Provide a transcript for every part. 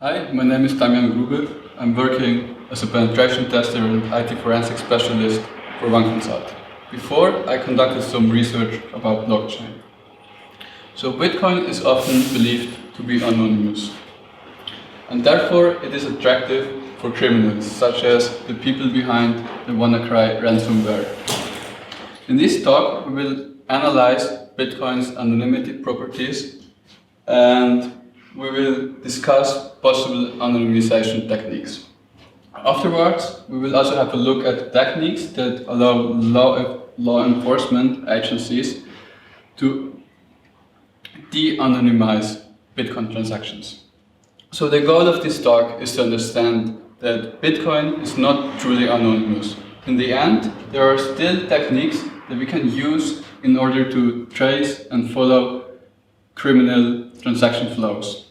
Hi, my name is Damian Grube. I'm working as a penetration tester and IT forensic specialist for Oneconsult. Before, I conducted some research about blockchain. So Bitcoin is often believed to be anonymous, and therefore it is attractive for criminals, such as the people behind the WannaCry's ransomware. In this talk, we will analyze Bitcoin's anonymity properties and we will discuss possible anonymization techniques. Afterwards, we will also have a look at techniques that allow law enforcement agencies to de-anonymize Bitcoin transactions. So the goal of this talk is to understand that Bitcoin is not truly anonymous. In the end, there are still techniques that we can use in order to trace and follow criminal transaction flows.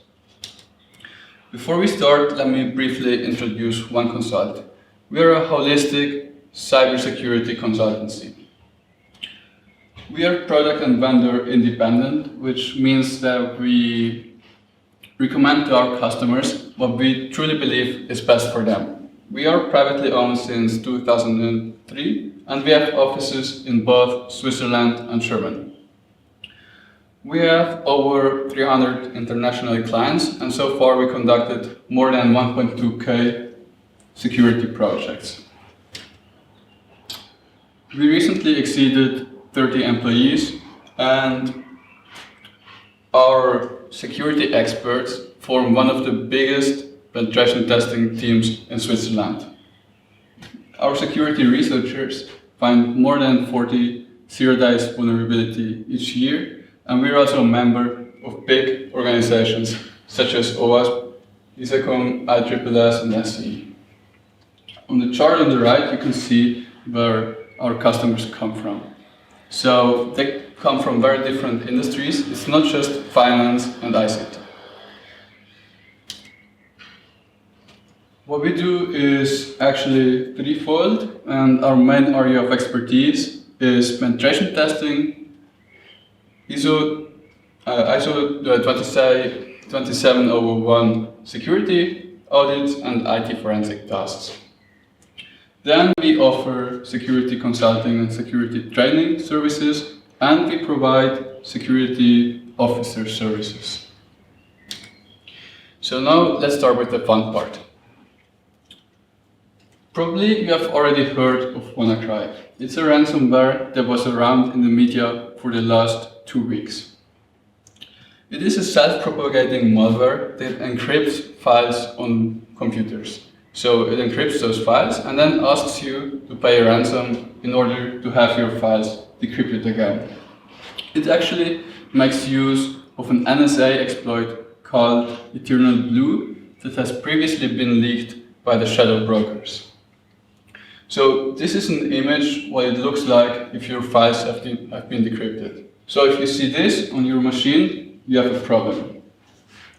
Before we start, let me briefly introduce Oneconsult. We are a holistic cybersecurity consultancy. We are product and vendor independent, which means that we recommend to our customers what we truly believe is best for them. We are privately owned since 2003, and we have offices in both Switzerland and Germany. We have over 300 international clients, and so far we conducted more than 1.2K security projects. We recently exceeded 30 employees, and our security experts form one of the biggest penetration testing teams in Switzerland. Our security researchers find more than 40 zero-days vulnerability each year, and we're also a member of big organizations such as OWASP, ISACOM, ISSS, and SE. On the chart on the right, you can see where our customers come from. So they come from very different industries. It's not just finance and ICT. What we do is actually threefold, and our main area of expertise is penetration testing, ISO 27001 security audits, and IT forensic tasks. Then we offer security consulting and security training services, and we provide security officer services. So now let's start with the fun part. Probably you have already heard of WannaCry. It's a ransomware that was around in the media for the last 2 weeks. It is a self-propagating malware that encrypts files on computers. So it encrypts those files and then asks you to pay a ransom in order to have your files decrypted again. It actually makes use of an NSA exploit called Eternal Blue that has previously been leaked by the shadow brokers. So this is an image what it looks like if your files have been decrypted. So if you see this on your machine, you have a problem.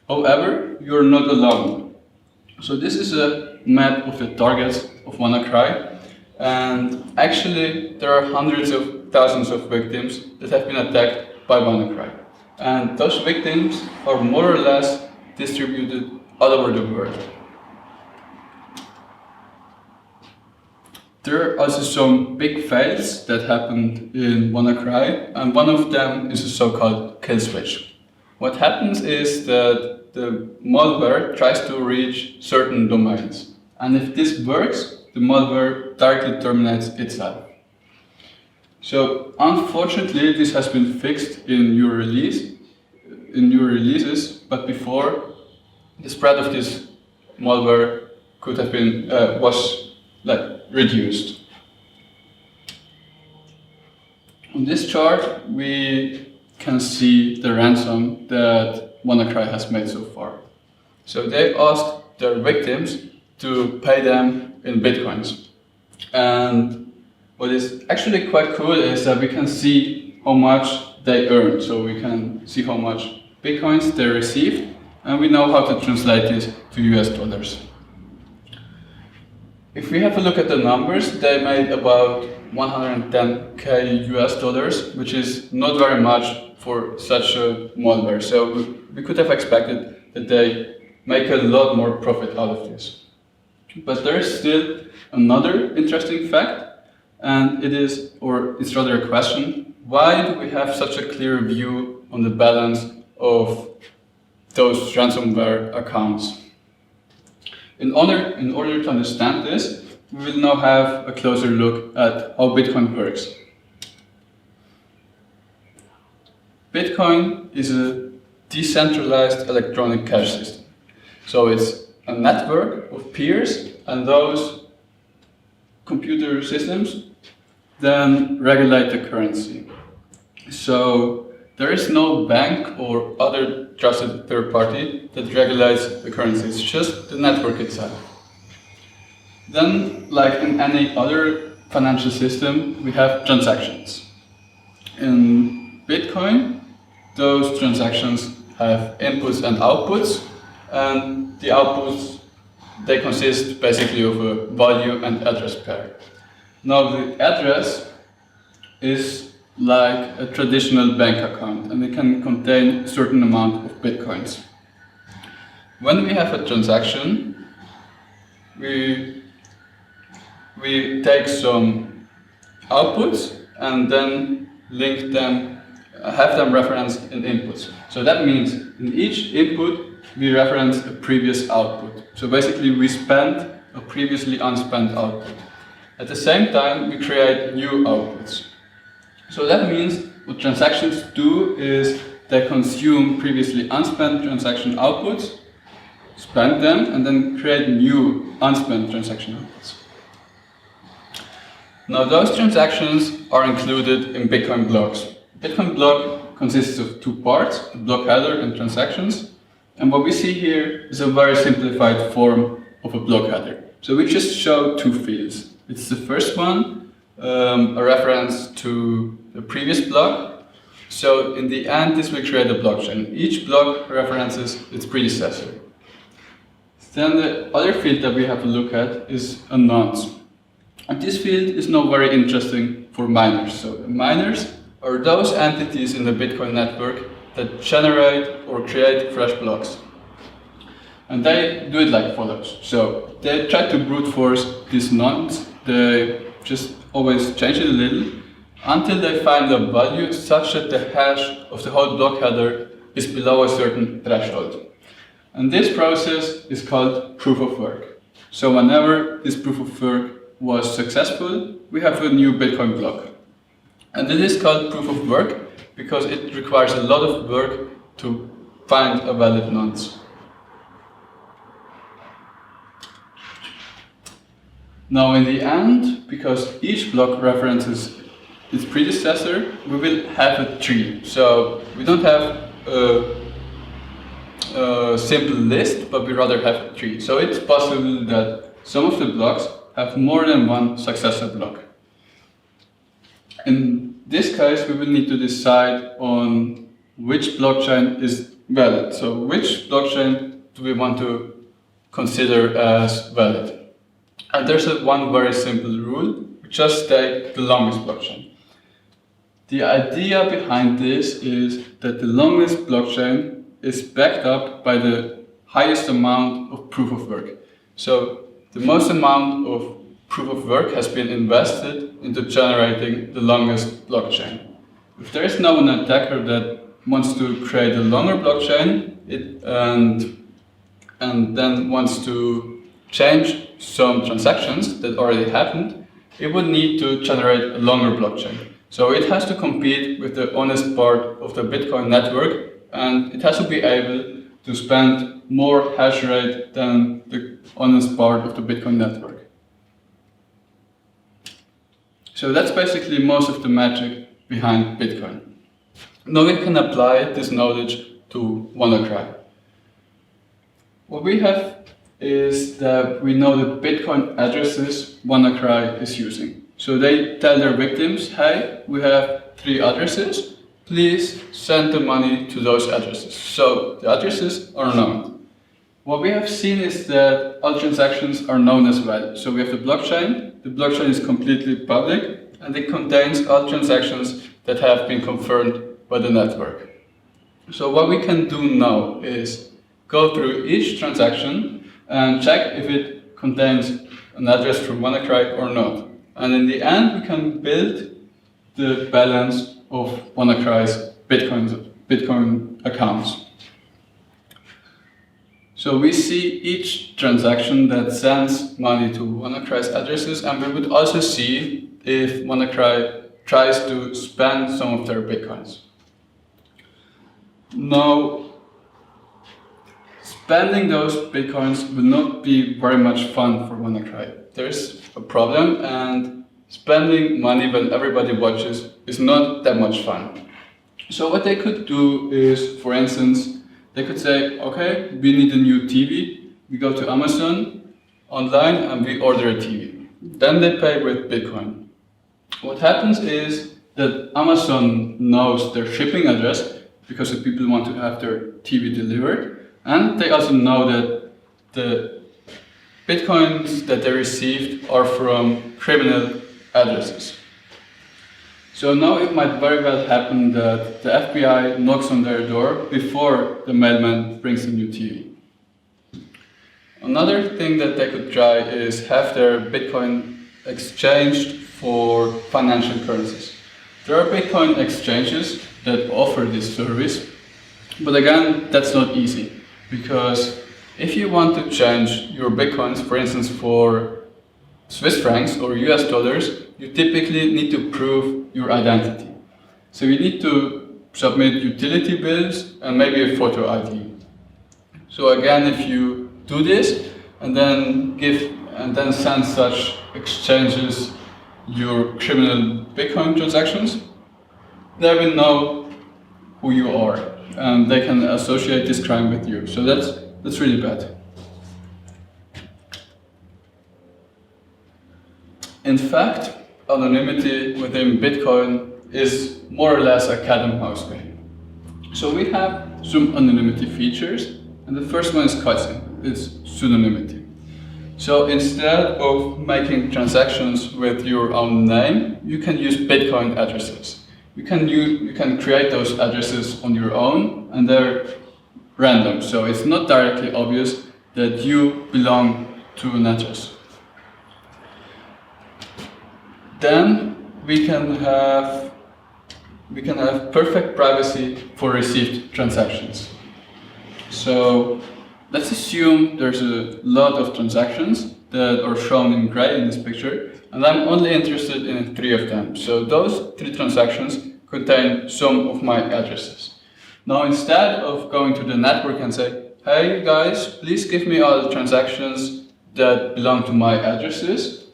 However, you're not alone. So this is a map of the targets of WannaCry, and actually there are hundreds of thousands of victims that have been attacked by WannaCry. And those victims are more or less distributed all over the world. There are also some big fails that happened in WannaCry, and one of them is a so-called kill switch. What happens is that the malware tries to reach certain domains, and if this works, the malware directly terminates itself. So unfortunately, this has been fixed in new releases, but before, the spread of this malware could have been reduced. On this chart, we can see the ransom that WannaCry has made so far. So they asked their victims to pay them in bitcoins. And what is actually quite cool is that we can see how much they earned. So we can see how much bitcoins they received, and we know how to translate this to US dollars. If we have a look at the numbers, they made about 110K US dollars, which is not very much for such a malware. So we could have expected that they make a lot more profit out of this. But there is still another interesting fact, and it's rather a question: why do we have such a clear view on the balance of those ransomware accounts? In order to understand this, we will now have a closer look at how Bitcoin works. Bitcoin is a decentralized electronic cash system. So it's a network of peers, and those computer systems then regulate the currency. So there is no bank or other trusted third party that regulates the currency. It's just the network itself. Then, like in any other financial system, we have transactions. In Bitcoin, those transactions have inputs and outputs, and the outputs, they consist basically of a value and address pair. Now the address is like a traditional bank account, and it can contain a certain amount of Bitcoins. When we have a transaction, we take some outputs and then link them, have them referenced in inputs. So that means in each input we reference a previous output. So basically we spend a previously unspent output. At the same time we create new outputs. So that means what transactions do is they consume previously unspent transaction outputs, spend them, and then create new unspent transaction outputs. Now those transactions are included in Bitcoin blocks. Bitcoin block consists of two parts, the block header and transactions. And what we see here is a very simplified form of a block header. So we just show two fields. It's the first one, a reference to the previous block. So in the end, this will create a blockchain. Each block references its predecessor. Then the other field that we have to look at is a nonce. And this field is now very interesting for miners. So miners are those entities in the Bitcoin network that generate or create fresh blocks. And they do it like follows. So they try to brute force these nonce. They just always change it a little until they find a value such that the hash of the whole block header is below a certain threshold. And this process is called proof of work. So whenever this proof of work was successful, we have a new Bitcoin block. And it is called proof of work because it requires a lot of work to find a valid nonce. Now in the end, because each block references its predecessor, we will have a tree. So we don't have a simple list, but we rather have a tree. So it's possible that some of the blocks have more than one successor block. In this case, we will need to decide on which blockchain is valid. So which blockchain do we want to consider as valid? And there's one very simple rule. We just take the longest blockchain. The idea behind this is that the longest blockchain is backed up by the highest amount of proof of work. So the most amount of proof of work has been invested into generating the longest blockchain. If there is now an attacker that wants to create a longer blockchain and then wants to change some transactions that already happened, it would need to generate a longer blockchain. So it has to compete with the honest part of the Bitcoin network, and it has to be able to spend more hash rate than the honest part of the Bitcoin network. So that's basically most of the magic behind Bitcoin. Now we can apply this knowledge to WannaCry. What we have is that we know the Bitcoin addresses WannaCry is using. So they tell their victims, hey, we have 3 addresses, please send the money to those addresses. So the addresses are known. What we have seen is that all transactions are known as well. So we have the blockchain is completely public, and it contains all transactions that have been confirmed by the network. So what we can do now is go through each transaction and check if it contains an address from WannaCry or not. And in the end, we can build the balance of WannaCry's Bitcoin accounts. So we see each transaction that sends money to WannaCry's addresses, and we would also see if WannaCry tries to spend some of their Bitcoins. Now, spending those Bitcoins will not be very much fun for WannaCry. There's a problem, and spending money when everybody watches is not that much fun. So what they could do is, for instance, they could say, okay, we need a new TV. We go to Amazon online and we order a TV. Then they pay with Bitcoin. What happens is that Amazon knows their shipping address because the people want to have their TV delivered, and they also know that the Bitcoins that they received are from criminal addresses. So now it might very well happen that the FBI knocks on their door before the mailman brings a new TV. Another thing that they could try is have their Bitcoin exchanged for financial currencies. There are Bitcoin exchanges that offer this service, but again, that's not easy, because if you want to change your Bitcoins, for instance, for Swiss francs or US dollars, you typically need to prove your identity. So you need to submit utility bills and maybe a photo ID. So again, if you do this and then send such exchanges your criminal Bitcoin transactions, they will know who you are and they can associate this crime with you. So that's really bad. In fact, anonymity within Bitcoin is more or less a cat and mouse game. So we have some anonymity features, and the first one is quite simple. It's pseudonymity. So instead of making transactions with your own name, you can use Bitcoin addresses. You can create those addresses on your own, and they're random. So it's not directly obvious that you belong to an address. Then we can have perfect privacy for received transactions. So let's assume there's a lot of transactions that are shown in gray in this picture, and I'm only interested in 3 of them. So those 3 transactions contain some of my addresses. Now, instead of going to the network and say, hey guys, please give me all the transactions that belong to my addresses,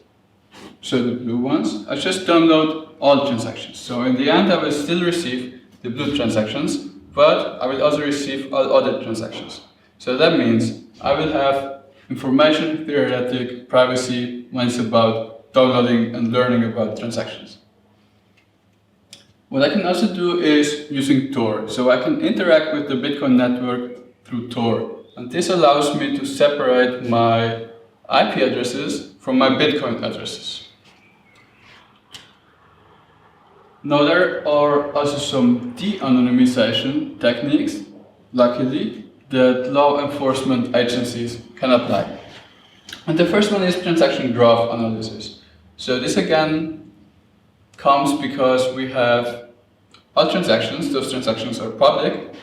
so the blue ones, I just download all transactions. So in the end, I will still receive the blue transactions, but I will also receive all other transactions. So that means I will have information theoretic privacy when it's about downloading and learning about transactions. What I can also do is using Tor. So I can interact with the Bitcoin network through Tor. And this allows me to separate my IP addresses from my Bitcoin addresses. Now there are also some de-anonymization techniques, luckily, that law enforcement agencies can apply. And the first one is transaction graph analysis. So this again comes because we have all transactions, those transactions are public,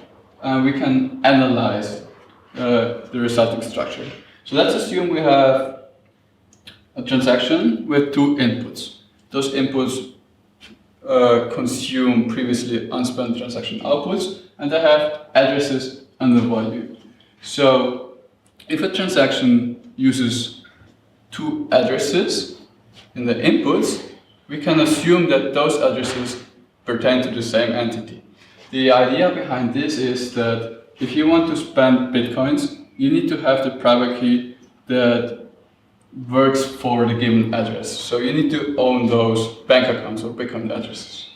and we can analyze the resulting structure. So let's assume we have a transaction with 2 inputs. Those inputs consume previously unspent transaction outputs, and they have addresses and a value. So if a transaction uses 2 addresses in the inputs, we can assume that those addresses pertain to the same entity. The idea behind this is that if you want to spend Bitcoins, you need to have the private key that works for the given address. So you need to own those bank accounts or Bitcoin addresses.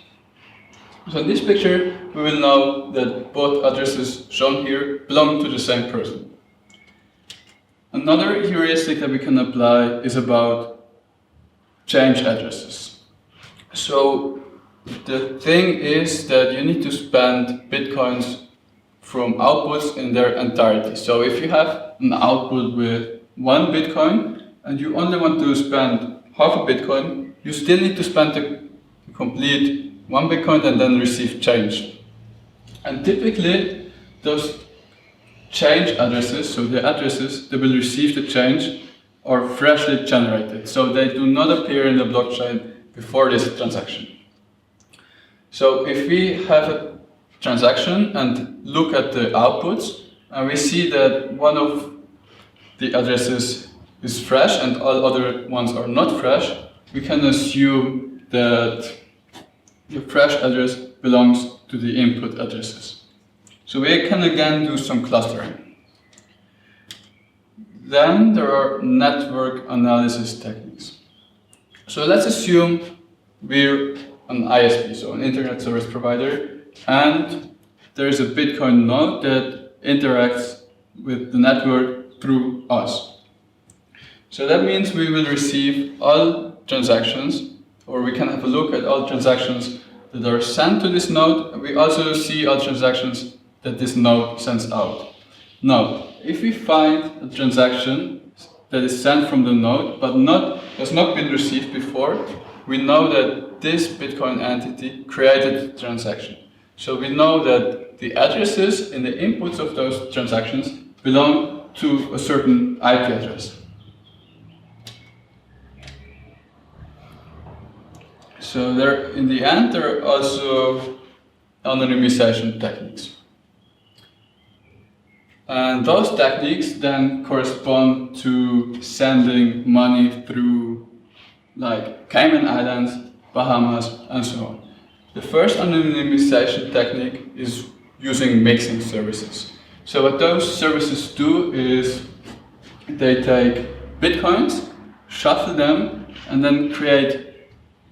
So in this picture, we will know that both addresses shown here belong to the same person. Another heuristic that we can apply is about change addresses. So the thing is that you need to spend Bitcoins from outputs in their entirety. So if you have an output with 1 Bitcoin and you only want to spend half a Bitcoin, you still need to spend the complete 1 Bitcoin and then receive change. And typically, those change addresses, so the addresses that will receive the change, are freshly generated. So they do not appear in the blockchain before this transaction. So if we have a transaction and look at the outputs, and we see that one of the addresses is fresh and all other ones are not fresh, we can assume that the fresh address belongs to the input addresses. So we can again do some clustering. Then there are network analysis techniques. So let's assume we're an ISP, so an internet service provider, and there is a Bitcoin node that interacts with the network through us. So that means we will receive all transactions, or we can have a look at all transactions that are sent to this node, and we also see all transactions that this node sends out. Now, if we find a transaction that is sent from the node but has not been received before, we know that this Bitcoin entity created the transaction. So we know that the addresses in the inputs of those transactions belong to a certain IP address. So in the end, there are also anonymization techniques. And those techniques then correspond to sending money through like Cayman Islands, Bahamas, and so on. The first anonymization technique is using mixing services. So what those services do is they take Bitcoins, shuffle them, and then create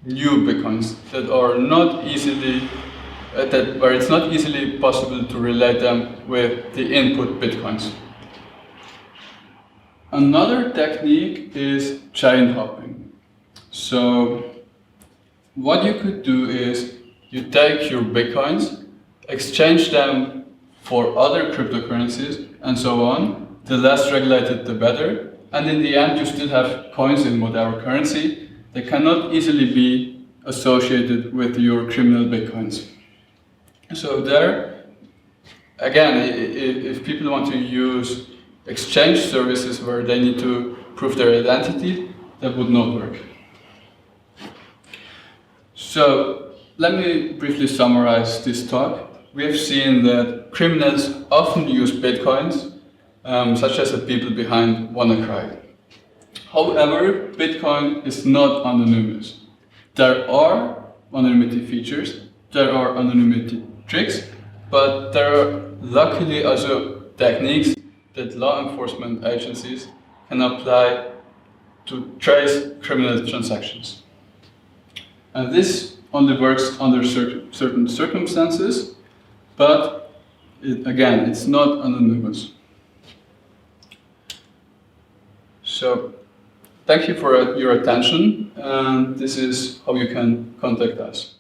new Bitcoins that are not easily where it's not easily possible to relate them with the input Bitcoins. Another technique is chain hopping. So what you could do is you take your Bitcoins, exchange them for other cryptocurrencies and so on. The less regulated, the better. And in the end, you still have coins in whatever currency. They cannot easily be associated with your criminal Bitcoins. So there, again, if people want to use exchange services where they need to prove their identity, that would not work. So let me briefly summarize this talk. We have seen that criminals often use Bitcoins, such as the people behind WannaCry's. However, Bitcoin is not anonymous. There are anonymity features, there are anonymity tricks, but there are luckily also techniques that law enforcement agencies can apply to trace criminal transactions. And this only works under certain circumstances, but again, it's not anonymous. So, thank you for your attention, and this is how you can contact us.